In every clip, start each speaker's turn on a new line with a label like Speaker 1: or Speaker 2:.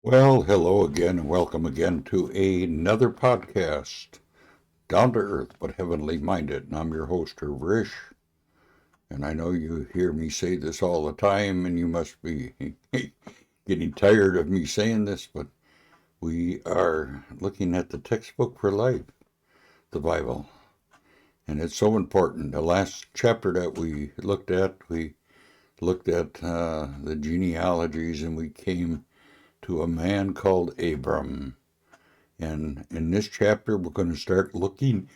Speaker 1: Well, hello again and welcome again to another podcast, Down to Earth but Heavenly Minded. And I'm your host, Rish. And I know you hear me say this all the time and you must be getting tired of me saying this, but we are looking at the textbook for life, the Bible. And it's so important. The last chapter that we looked at the genealogies and we came to a man called Abram. And in this chapter, we're going to start looking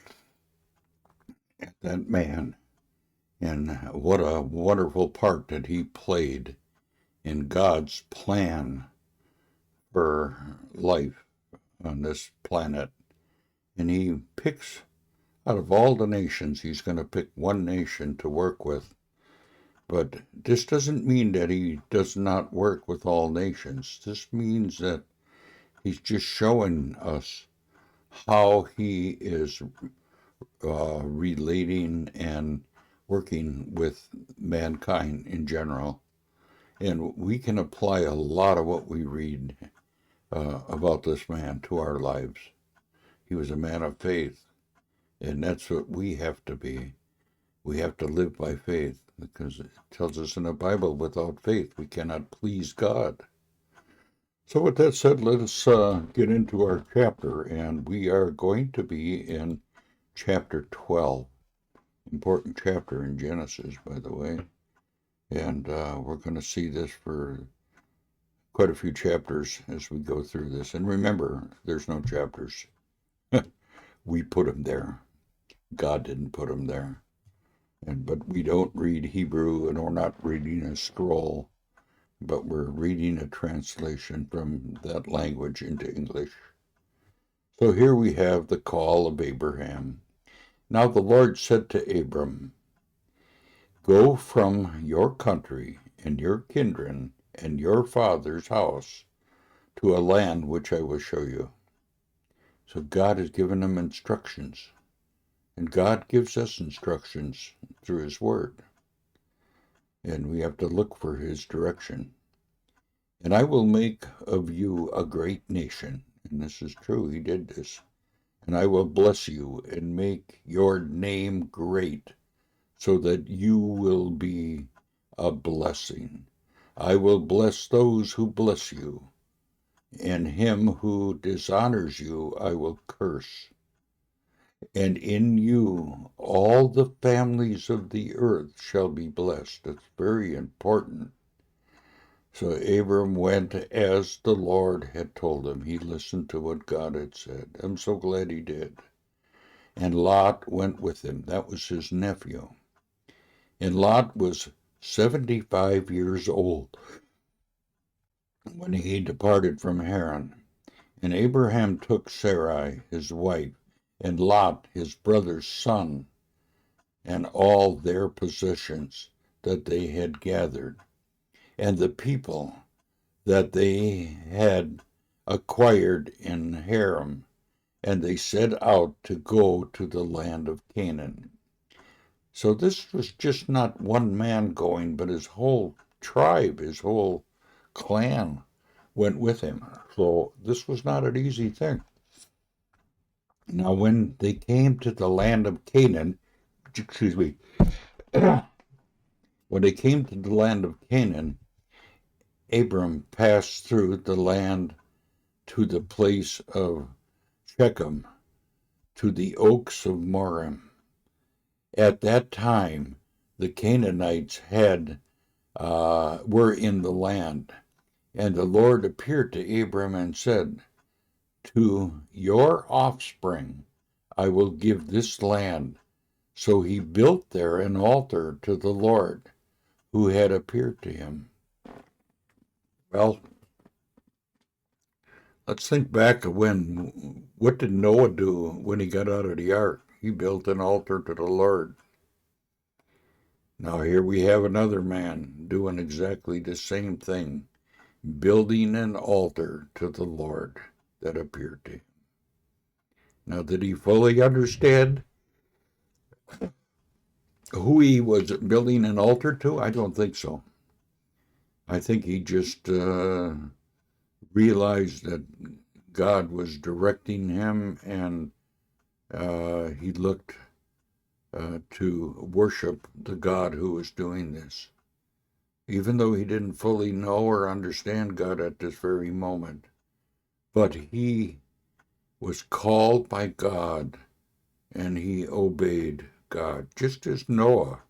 Speaker 1: at that man and what a wonderful part that he played in God's plan for life on this planet. And he picks, out of all the nations, he's going to pick one nation to work with. But this doesn't mean that he does not work with all nations. This means that he's just showing us how he is relating and working with mankind in general. And we can apply a lot of what we read about this man to our lives. He was a man of faith, and that's what we have to be. We have to live by faith because it tells us in the Bible, without faith, we cannot please God. So with that said, let us get into our chapter, and we are going to be in chapter 12. Important chapter in Genesis, by the way. And we're going to see this for quite a few chapters as we go through this. And remember, there's no chapters. We put them there. God didn't put them there. But we don't read Hebrew, and we're not reading a scroll, but we're reading a translation from that language into English. So here we have the call of Abraham. Now the Lord said to Abram, "Go from your country and your kindred and your father's house to a land which I will show you." So God has given him instructions, and God gives us instructions through his word, and we have to look for his direction. "And I will make of you a great nation," and this is true, he did this. "And I will bless you and make your name great, so that you will be a blessing. I will bless those who bless you, and him who dishonors you I will curse. And in you all the families of the earth shall be blessed." That's very important. So Abram went as the Lord had told him. He listened to what God had said. I'm so glad he did. And Lot went with him. That was his nephew. And Lot was 75 years old when he departed from Haran. And Abraham took Sarai, his wife, and Lot, his brother's son, and all their possessions that they had gathered, and the people that they had acquired in Haran, and they set out to go to the land of Canaan. So this was just not one man going, but his whole tribe, his whole clan went with him. So this was not an easy thing. Now, when they came to the land of Canaan, excuse me, when they came to the land of Canaan, Abram passed through the land to the place of Shechem, to the oaks of Moreh. At that time, the Canaanites were in the land, and the Lord appeared to Abram and said, "To your offspring I will give this land." So he built there an altar to the Lord who had appeared to him. Well, let's think back of what did Noah do when he got out of the ark? He built an altar to the Lord. Now here we have another man doing exactly the same thing, building an altar to the Lord that appeared to him. Now, did he fully understand who he was building an altar to? I don't think so. I think he just realized that God was directing him, and he looked to worship the God who was doing this, even though he didn't fully know or understand God at this very moment. But he was called by God, and he obeyed God, just as Noah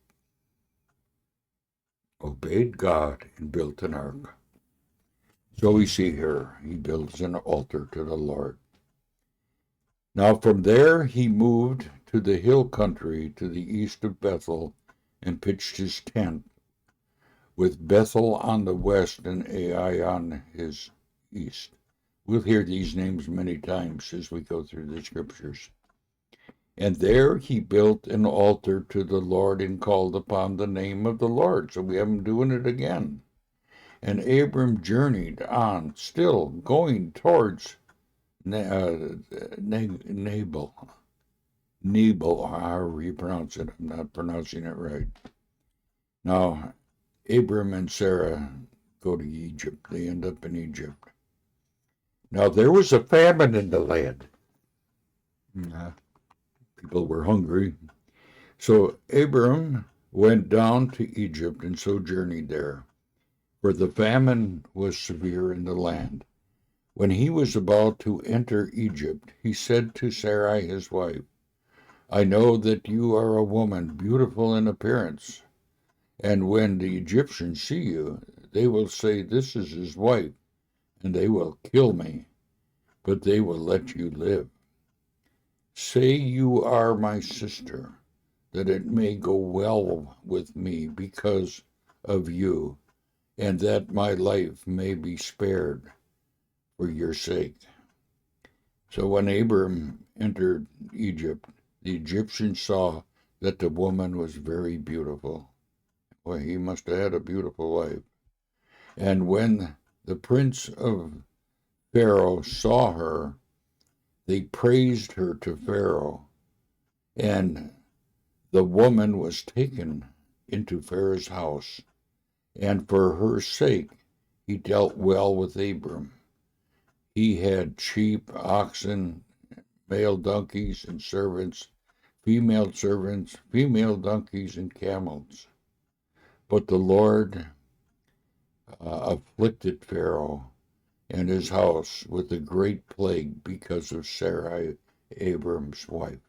Speaker 1: obeyed God and built an ark. So we see here, he builds an altar to the Lord. Now from there he moved to the hill country to the east of Bethel and pitched his tent, with Bethel on the west and Ai on his east. We'll hear these names many times as we go through the scriptures. And there he built an altar to the Lord and called upon the name of the Lord. So we have him doing it again. And Abram journeyed on, still going towards Nabal, however you pronounce it. I'm not pronouncing it right. Now, Abram and Sarah go to Egypt. They end up in Egypt. Now, there was a famine in the land. People were hungry. So Abram went down to Egypt and sojourned there, for the famine was severe in the land. When he was about to enter Egypt, he said to Sarai his wife, I know that you are a woman beautiful in appearance, and when the Egyptians see you, they will say, This is his wife, and they will kill me, but they will let you live. Say you are my sister, that it may go well with me because of you, and that my life may be spared for your sake. So when Abram entered Egypt, the Egyptians saw that the woman was very beautiful. Well, he must have had a beautiful wife. And when the prince of Pharaoh saw her, they praised her to Pharaoh, and the woman was taken into Pharaoh's house, and for her sake he dealt well with Abram. He had sheep, oxen, male donkeys, and female servants, female donkeys, and camels. But the Lord afflicted Pharaoh and his house with a great plague because of Sarai, Abram's wife.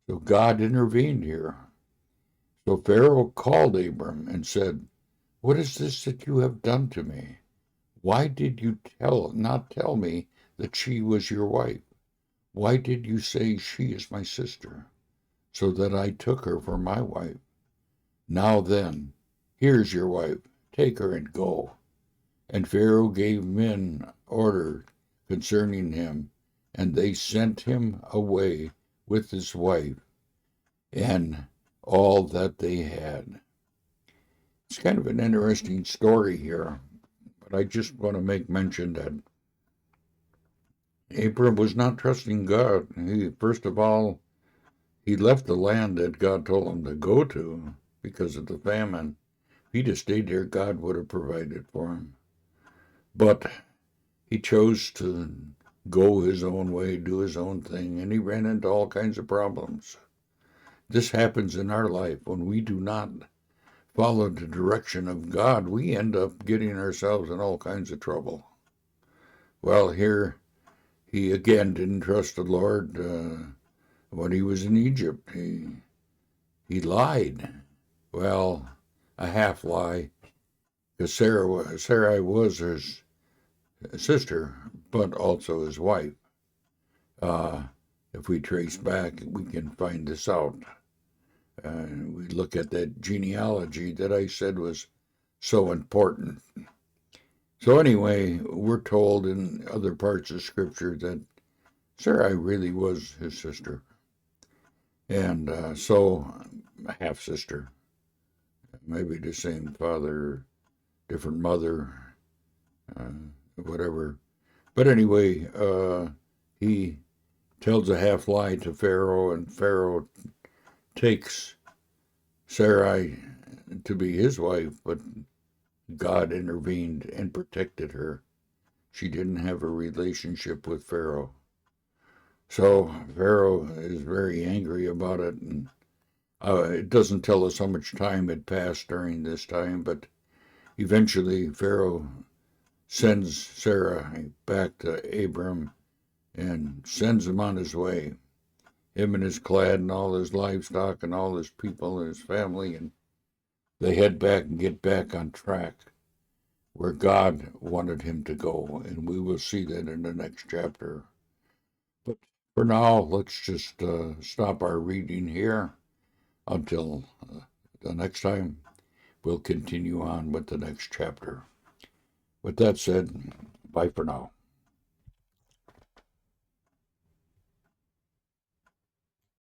Speaker 1: So God intervened here. So Pharaoh called Abram and said, What is this that you have done to me? Why did you not tell me that she was your wife? Why did you say she is my sister, so that I took her for my wife? Now then, here's your wife. Take her and go. And Pharaoh gave men order concerning him, and they sent him away with his wife and all that they had. It's kind of an interesting story here, but I just want to make mention that Abram was not trusting God. First of all, he left the land that God told him to go to because of the famine. If he'd have stayed there, God would have provided for him. But he chose to go his own way, do his own thing, and he ran into all kinds of problems. This happens in our life when we do not follow the direction of God. We end up getting ourselves in all kinds of trouble. Well, here he again didn't trust the Lord when he was in Egypt. He lied. Well, a half lie, because Sarai was his sister, but also his wife. If we trace back, we can find this out. We look at that genealogy that I said was so important. So anyway, we're told in other parts of Scripture that Sarai really was his sister, and so a half sister, maybe the same father, different mother, uh, whatever. But anyway, he tells a half lie to Pharaoh, and Pharaoh takes Sarai to be his wife, but God intervened and protected her. She didn't have a relationship with Pharaoh. So Pharaoh is very angry about it, and it doesn't tell us how much time had passed during this time, but eventually Pharaoh sends Sarah back to Abram and sends him on his way. Him and his clad and all his livestock and all his people and his family, and they head back and get back on track where God wanted him to go, and we will see that in the next chapter. But for now, let's just stop our reading here until the next time. We'll continue on with the next chapter. With that said, bye for now.